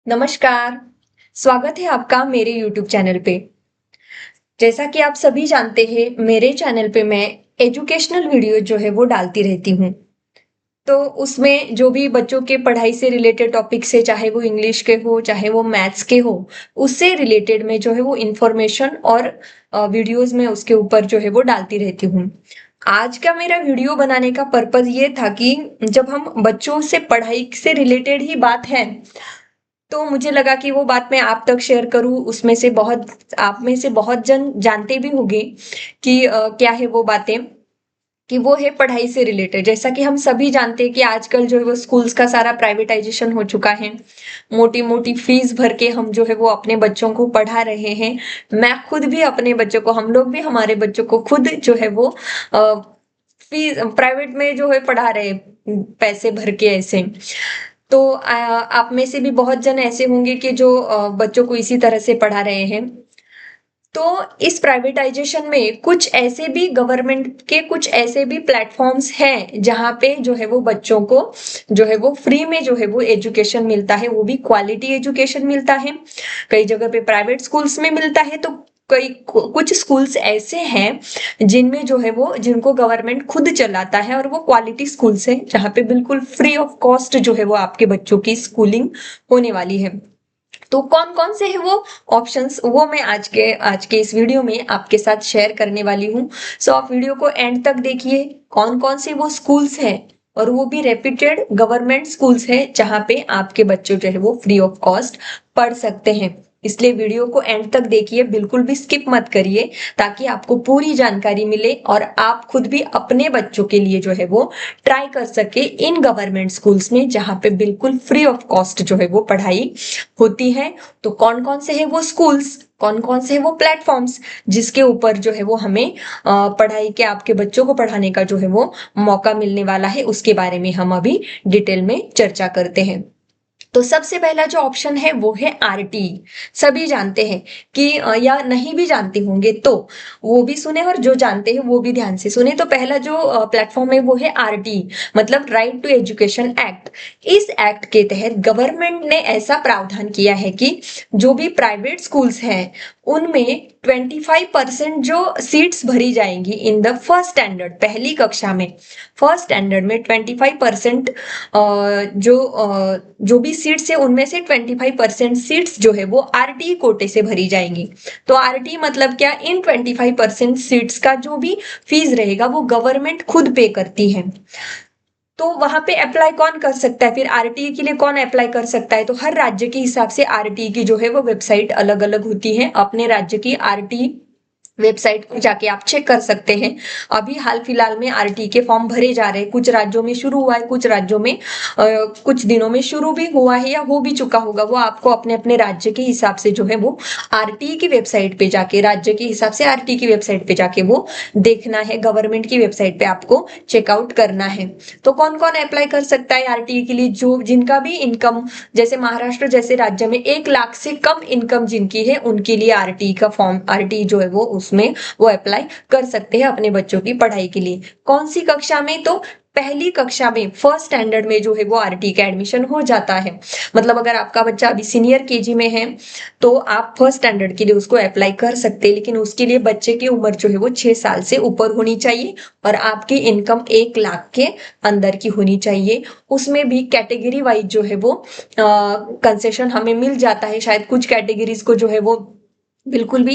नमस्कार, स्वागत है आपका मेरे यूट्यूब चैनल पे। जैसा कि आप सभी जानते हैं, मेरे चैनल पे मैं एजुकेशनल वीडियो जो है वो डालती रहती हूँ। तो उसमें जो भी बच्चों के पढ़ाई से रिलेटेड टॉपिक्स है, चाहे वो इंग्लिश के हो, चाहे वो मैथ्स के हो, उससे रिलेटेड मैं जो है वो इन्फॉर्मेशन और वीडियोज़ में उसके ऊपर जो है वो डालती रहती हूँ। आज का मेरा वीडियो बनाने का पर्पज़ ये था कि जब हम बच्चों से पढ़ाई से रिलेटेड ही बात है, तो मुझे लगा कि वो बात मैं आप तक शेयर करूँ, उसमें से बहुत आप में से बहुत जन जानते भी होंगे कि क्या है वो बातें, कि वो है पढ़ाई से रिलेटेड। जैसा कि हम सभी जानते हैं कि आजकल जो है वो स्कूल्स का सारा प्राइवेटाइज़ेशन हो चुका है। मोटी-मोटी फीस भर के हम जो है वो अपने बच्चों को पढ़ा रहे हैं। मैं खुद भी अपने बच्चों को हम लोग भी हमारे बच्चों को खुद जो है वो फीस प्राइवेट में जो है पढ़ा रहे हैं, पैसे भर के ऐसे। तो आप में से भी बहुत जन ऐसे होंगे कि जो बच्चों को इसी तरह से पढ़ा रहे हैं। तो इस प्राइवेटाइजेशन में कुछ ऐसे भी गवर्नमेंट के कुछ ऐसे भी प्लेटफॉर्म्स हैं जहाँ पे जो है वो बच्चों को जो है वो फ्री में जो है वो एजुकेशन मिलता है, वो भी क्वालिटी एजुकेशन मिलता है। कई जगह पे प्राइवेट स्कूल्स में मिलता है, तो कई कुछ स्कूल्स ऐसे हैं जिनमें जो है वो जिनको गवर्नमेंट खुद चलाता है और वो क्वालिटी स्कूल्स हैं जहाँ पे बिल्कुल फ्री ऑफ कॉस्ट जो है वो आपके बच्चों की स्कूलिंग होने वाली है। तो कौन-कौन से हैं वो ऑप्शंस, वो मैं आज के इस वीडियो में आपके साथ शेयर करने वाली हूँ। सो आप वीडियो को एंड तक देखिए, कौन-कौन से वो स्कूल्स हैं और वो भी रेप्यूटेड गवर्नमेंट स्कूल्स हैं जहाँ पे आपके बच्चे जो है वो फ्री ऑफ कॉस्ट पढ़ सकते हैं। इसलिए वीडियो को एंड तक देखिए, बिल्कुल भी स्किप मत करिए, ताकि आपको पूरी जानकारी मिले और आप खुद भी अपने बच्चों के लिए जो है वो ट्राई कर सके इन गवर्नमेंट स्कूल्स में जहाँ पे बिल्कुल फ्री ऑफ कॉस्ट जो है वो पढ़ाई होती है। तो कौन-कौन से हैं वो स्कूल्स, कौन-कौन से हैं वो प्लेटफॉर्म्स जिसके ऊपर जो है वो हमें पढ़ाई के आपके बच्चों को पढ़ाने का जो है वो मौका मिलने वाला है, उसके बारे में हम अभी डिटेल में चर्चा करते हैं। तो सबसे पहला जो ऑप्शन है वो है आरटी। सभी जानते हैं कि या नहीं भी जानते होंगे तो वो भी सुने, और जो जानते हैं वो भी ध्यान से सुने। तो पहला जो प्लेटफॉर्म है वो है आरटी, मतलब राइट टू एजुकेशन एक्ट। इस एक्ट के तहत गवर्नमेंट ने ऐसा प्रावधान किया है कि जो भी प्राइवेट स्कूल्स हैं उनमें 25% जो सीट्स भरी जाएंगी इन द फर्स्ट स्टैंडर्ड, पहली कक्षा में, फर्स्ट स्टैंडर्ड में 25% जो भी सीट्स है उनमें से 25% सीट्स जो है वो आरटी कोटे से भरी जाएंगी। तो आरटी मतलब क्या, इन 25% सीट्स का जो भी फीस रहेगा वो गवर्नमेंट खुद पे करती है। तो वहां पे अप्लाई कौन कर सकता है, फिर आरटीई के लिए कौन अप्लाई कर सकता है? तो हर राज्य के हिसाब से आरटीई की जो है वो वेबसाइट अलग अलग होती है। अपने राज्य की आरटीई वेबसाइट को जाके आप चेक कर सकते हैं। अभी हाल फिलहाल में आरटी के फॉर्म भरे जा रहे हैं, कुछ राज्यों में शुरू हुआ है, कुछ राज्यों में कुछ दिनों में शुरू भी हुआ है या हो भी चुका होगा। वो आपको अपने अपने राज्य के हिसाब से जो है वो आरटी की वेबसाइट पे जाके, राज्य के हिसाब से आरटी की वेबसाइट पे जाके वो देखना है, गवर्नमेंट की वेबसाइट पे आपको चेकआउट करना है। तो कौन कौन अप्लाई कर सकता है आरटीई के लिए? जो जिनका भी इनकम, जैसे महाराष्ट्र जैसे राज्य में 1 लाख से कम इनकम जिनकी है, उनके लिए आरटीई का फॉर्म, आरटीई जो है वो उसमें वो अप्लाई कर सकते हैं अपने बच्चों की पढ़ाई के लिए। कौन सी कक्षा में? तो पहली कक्षा में, फर्स्ट स्टैंडर्ड में जो है वो आरटी का एडमिशन हो जाता है। मतलब अगर आपका बच्चा अभी सीनियर केजी में है तो आप फर्स्ट स्टैंडर्ड के लिए उसको अप्लाई कर सकते हैं, लेकिन उसके लिए बच्चे की उम्र जो है वो 6 साल से ऊपर होनी चाहिए और आपकी इनकम 1 लाख के अंदर की होनी चाहिए। उसमें भी कैटेगरी वाइज जो है वो कंसेशन हमें मिल जाता है। शायद कुछ कैटेगरीज को जो है वो बिल्कुल भी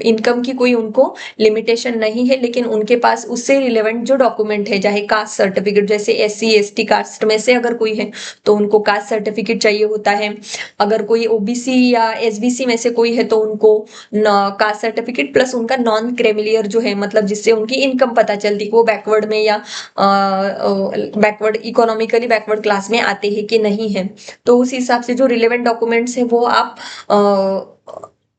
इनकम की कोई उनको लिमिटेशन नहीं है, लेकिन उनके पास उससे रिलेवेंट जो डॉक्यूमेंट है, चाहे कास्ट सर्टिफिकेट, जैसे एससी एसटी कास्ट में से अगर कोई है तो उनको कास्ट सर्टिफिकेट चाहिए होता है। अगर कोई ओबीसी या एसबीसी में से कोई है तो उनको कास्ट सर्टिफिकेट प्लस उनका नॉन क्रेमिलियर जो है, मतलब जिससे उनकी इनकम पता चलती है कि वो बैकवर्ड में या बैकवर्ड, इकोनॉमिकली बैकवर्ड क्लास में आते हैं कि नहीं है। तो उस हिसाब से जो रिलेवेंट डॉक्यूमेंट्स है वो आप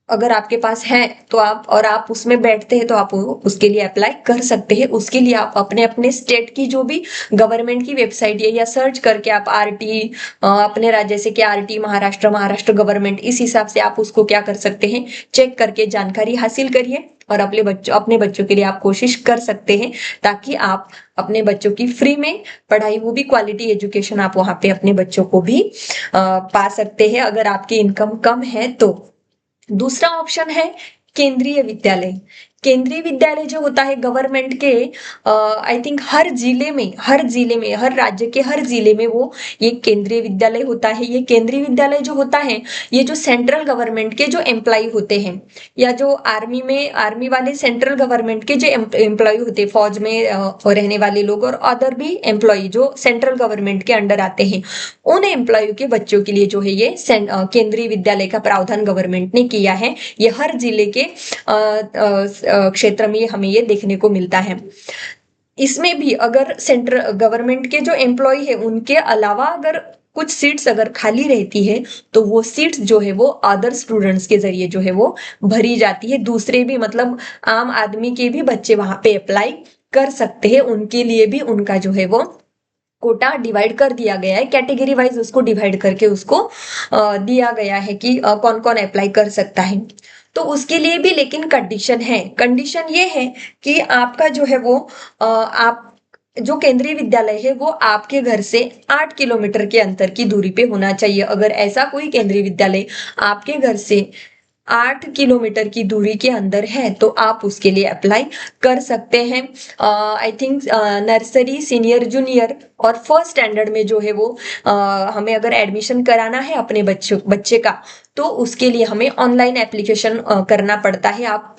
अगर आपके पास है तो आप उसमें बैठते हैं तो आप उसके लिए अप्लाई कर सकते हैं। उसके लिए आप अपने अपने स्टेट की जो भी गवर्नमेंट की वेबसाइट है या सर्च करके आप आरटी, अपने राज्य जैसे कि आरटी महाराष्ट्र, महाराष्ट्र गवर्नमेंट, इस हिसाब से आप उसको क्या कर सकते हैं, चेक करके जानकारी हासिल करिए। और अपने बच्चों के लिए आप कोशिश कर सकते हैं, ताकि आप अपने बच्चों की फ्री में पढ़ाई, वो भी क्वालिटी एजुकेशन आप वहां पे अपने बच्चों को भी पा सकते हैं, अगर आपकी इनकम कम है तो। दूसरा ऑप्शन है केंद्रीय विद्यालय। केंद्रीय विद्यालय जो होता है गवर्नमेंट के, आई थिंक हर राज्य के हर जिले में वो ये केंद्रीय विद्यालय होता है। ये केंद्रीय विद्यालय जो होता है, ये जो सेंट्रल गवर्नमेंट के जो एम्प्लॉय होते हैं, या जो आर्मी वाले सेंट्रल गवर्नमेंट के जो एम्प्लॉय होते हैं, फौज में रहने वाले लोग और अदर भी एम्प्लॉय जो सेंट्रल गवर्नमेंट के अंडर आते हैं, उन एम्प्लॉय के बच्चों के लिए जो है ये केंद्रीय विद्यालय का प्रावधान गवर्नमेंट ने किया है। ये हर जिले के क्षेत्र में हमें ये देखने को मिलता है। इसमें भी अगर सेंट्रल गवर्नमेंट के जो एम्प्लॉय है, उनके अलावा अगर कुछ सीट्स अगर खाली रहती है, तो वो सीट्स जो है वो अदर स्टूडेंट्स के जरिए जो है वो भरी जाती है। दूसरे भी मतलब आम आदमी के भी बच्चे वहां पे अप्लाई कर सकते हैं, उनके लिए भी उनका जो है वो कोटा डिवाइड कर दिया गया है, कैटेगरी वाइज उसको डिवाइड करके उसको दिया गया है कि कौन कौन अप्लाई कर सकता है। तो उसके लिए भी लेकिन कंडीशन है। कंडीशन ये है कि आपका जो है वो आप जो केंद्रीय विद्यालय है वो आपके घर से 8 किलोमीटर के अंतर की दूरी पे होना चाहिए। अगर ऐसा कोई केंद्रीय विद्यालय आपके घर से 8 किलोमीटर की दूरी के अंदर है, तो आप उसके लिए अप्लाई कर सकते हैं। I think nursery, senior, junior और फर्स्ट स्टैंडर्ड में जो है वो हमें अगर एडमिशन कराना है अपने बच्चे का, तो उसके लिए हमें ऑनलाइन एप्लीकेशन करना पड़ता है। आप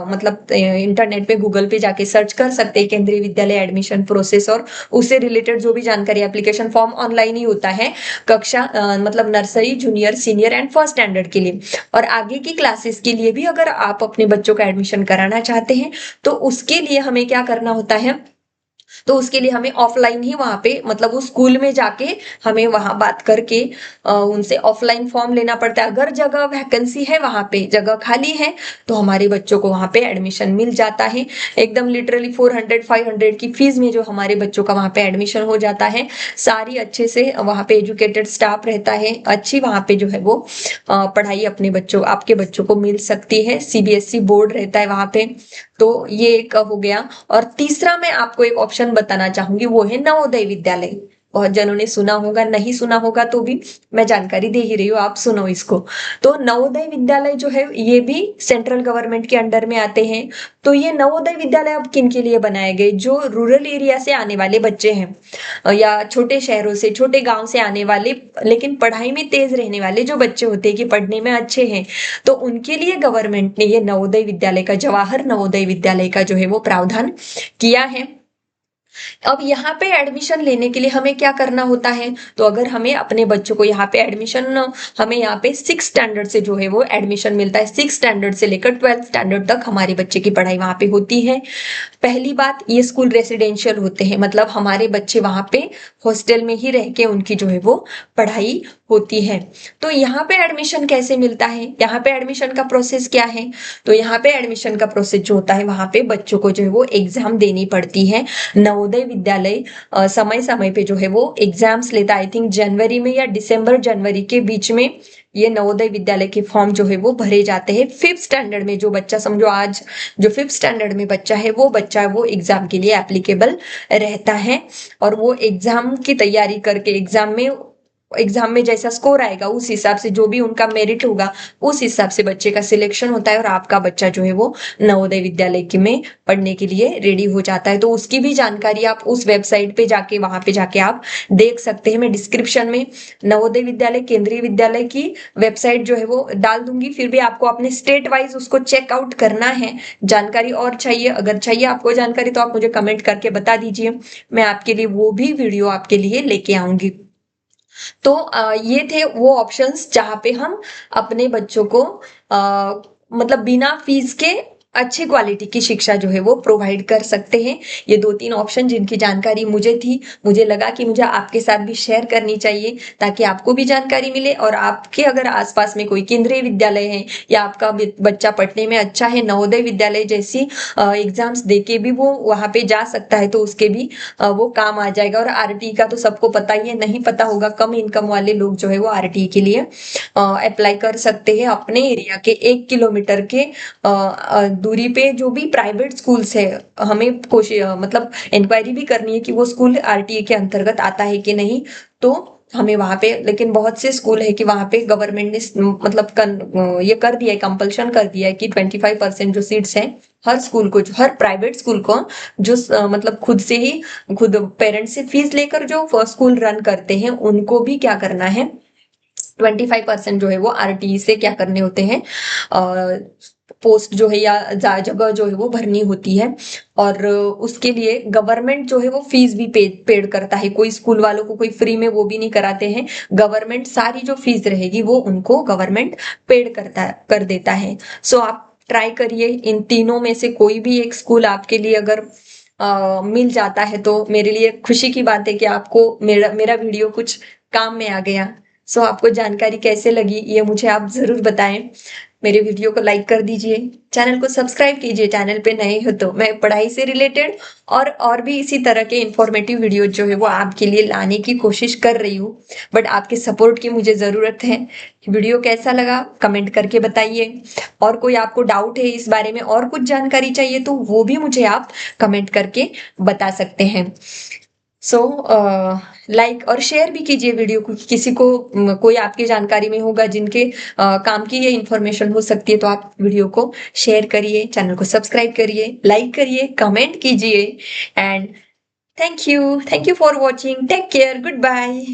मतलब इंटरनेट पे गूगल पे जाके सर्च कर सकते हैं केंद्रीय विद्यालय एडमिशन प्रोसेस, और उससे रिलेटेड जो भी जानकारी, एप्लीकेशन फॉर्म ऑनलाइन ही होता है कक्षा मतलब nursery, junior, senior and first standard के लिए। और आगे की क्लासेस के लिए भी अगर आप अपने बच्चों का एडमिशन कराना चाहते हैं, तो उसके लिए हमें क्या करना होता है, तो उसके लिए हमें ऑफलाइन ही वहां पे मतलब उस स्कूल में जाके हमें वहां बात करके उनसे ऑफलाइन फॉर्म लेना पड़ता है। अगर जगह वैकेंसी है, वहां पे जगह खाली है, तो हमारे बच्चों को वहां पे एडमिशन मिल जाता है। एकदम लिटरली 400-500 की फीस में जो हमारे बच्चों का वहां पे एडमिशन हो जाता है। सारी अच्छे से वहां पे एजुकेटेड स्टाफ रहता है, अच्छी वहां पे जो है वो पढ़ाई आपके बच्चों को मिल सकती है। सीबीएसई बोर्ड रहता है वहां पे। तो ये एक हो गया। और तीसरा मैं आपको एक ऑप्शन बताना चाहूंगी, वो है नवोदय विद्यालय। बहुत जनों ने सुना होगा, नहीं सुना होगा तो भी मैं जानकारी दे ही रही हूँ, आप सुनो इसको। तो नवोदय विद्यालय जो है ये भी सेंट्रल गवर्नमेंट के अंडर में आते हैं। तो ये नवोदय विद्यालय अब किन के लिए बनाए गए, जो रूरल एरिया से आने वाले बच्चे हैं, या छोटे शहरों से, छोटे गांव से आने वाले, लेकिन पढ़ाई में तेज रहने वाले जो बच्चे होते हैं, कि पढ़ने में अच्छे हैं, तो उनके लिए गवर्नमेंट ने ये नवोदय विद्यालय का, जवाहर नवोदय विद्यालय का जो है वो प्रावधान किया है। अब यहाँ पे एडमिशन लेने के लिए हमें क्या करना होता है, तो अगर हमें अपने बच्चों को यहाँ पे एडमिशन, हमें यहाँ पे 6 स्टैंडर्ड से जो है वो एडमिशन मिलता है। 6 स्टैंडर्ड से लेकर 12th स्टैंडर्ड तक हमारे बच्चे की पढ़ाई वहां पे होती है। पहली बात, ये स्कूल रेसिडेंशियल होते हैं, मतलब हमारे बच्चे वहां पे हॉस्टल में ही रह के उनकी जो है वो पढ़ाई होती है। तो यहाँ पे एडमिशन कैसे मिलता है, यहाँ पे एडमिशन का प्रोसेस क्या है, तो यहाँ पे एडमिशन का प्रोसेस जो होता है, वहां पे बच्चों को जो है वो एग्जाम देनी पड़ती है। नवोदय विद्यालय समय समय पे जो है वो एग्जाम्स लेता है। आई थिंक जनवरी में या दिसंबर जनवरी के बीच में ये नवोदय विद्यालय के फॉर्म जो है वो भरे जाते हैं। 5th स्टैंडर्ड में जो बच्चा, समझो आज जो 5th स्टैंडर्ड में बच्चा है, वो एग्जाम के लिए एप्लीकेबल रहता है। और वो एग्जाम की तैयारी करके एग्जाम में जैसा स्कोर आएगा, उस हिसाब से जो भी उनका मेरिट होगा, उस हिसाब से बच्चे का सिलेक्शन होता है, और आपका बच्चा जो है वो नवोदय विद्यालय के में पढ़ने के लिए रेडी हो जाता है। तो उसकी भी जानकारी आप उस वेबसाइट पे जाके, वहां पे जाके आप देख सकते हैं। मैं डिस्क्रिप्शन में नवोदय विद्यालय, केंद्रीय विद्यालय की वेबसाइट जो है वो डाल दूंगी। फिर भी आपको अपने स्टेट वाइज उसको चेकआउट करना है। जानकारी और चाहिए, अगर चाहिए आपको जानकारी, तो आप मुझे कमेंट करके बता दीजिए, मैं आपके लिए वो भी वीडियो आपके लिए लेके आऊंगी। तो ये थे वो ऑप्शंस जहां पे हम अपने बच्चों को मतलब बिना फीस के अच्छी क्वालिटी की शिक्षा जो है वो प्रोवाइड कर सकते हैं। ये 2-3 ऑप्शन जिनकी जानकारी मुझे थी, मुझे लगा कि मुझे आपके साथ भी शेयर करनी चाहिए, ताकि आपको भी जानकारी मिले। और आपके अगर आसपास में कोई केंद्रीय विद्यालय है, या आपका बच्चा पढ़ने में अच्छा है, नवोदय विद्यालय जैसी एग्जाम्स देके भी वो वहां पे जा सकता है, तो उसके भी वो काम आ जाएगा। और आरटी का तो सबको पता ही है, नहीं पता होगा, कम इनकम वाले लोग जो है वो आरटी के लिए अप्लाई कर सकते हैं। अपने एरिया के 1 किलोमीटर के दूरी पे जो भी प्राइवेट स्कूल्स है, हमें कोशिश मतलब इंक्वायरी भी करनी है कि वो स्कूल आरटीए के अंतर्गत आता है कि नहीं। तो हमें वहां पे, लेकिन बहुत से स्कूल है कि वहां पे गवर्नमेंट ने मतलब ये कर दिया है, कंपल्शन कर दिया है कि 25% जो सीट्स हैं हर स्कूल को, हर प्राइवेट स्कूल को, जो मतलब खुद से ही, खुद पेरेंट्स से फीस लेकर जो स्कूल रन करते हैं, उनको भी क्या करना है, 25% जो है वो आरटीई से क्या करने होते हैं, पोस्ट जो है या जगह जो है वो भरनी होती है। और उसके लिए गवर्नमेंट जो है वो फीस भी पेड करता है। कोई स्कूल वालों को कोई फ्री में वो भी नहीं कराते हैं, गवर्नमेंट सारी जो फीस रहेगी वो उनको गवर्नमेंट पेड कर देता है। सो आप ट्राई करिए, इन तीनों में से कोई भी एक स्कूल आपके लिए अगर मिल जाता है तो मेरे लिए खुशी की बात है कि आपको मेरा मेरा वीडियो कुछ काम में आ गया। सो आपको जानकारी कैसे लगी ये मुझे आप जरूर बताएं। मेरे वीडियो को लाइक कर दीजिए, चैनल को सब्सक्राइब कीजिए, चैनल पे नए हो तो। मैं पढ़ाई से रिलेटेड और भी इसी तरह के इंफॉर्मेटिव वीडियो जो है वो आपके लिए लाने की कोशिश कर रही हूँ, बट आपके सपोर्ट की मुझे ज़रूरत है। वीडियो कैसा लगा कमेंट करके बताइए, और कोई आपको डाउट है इस बारे में और कुछ जानकारी चाहिए तो वो भी मुझे आप कमेंट करके बता सकते हैं। सो लाइक और शेयर भी कीजिए वीडियो को, किसी को कोई आपकी जानकारी में होगा जिनके काम की ये इन्फॉर्मेशन हो सकती है, तो आप वीडियो को शेयर करिए, चैनल को सब्सक्राइब करिए, लाइक करिए, कमेंट कीजिए। And thank you for watching, take care, good bye.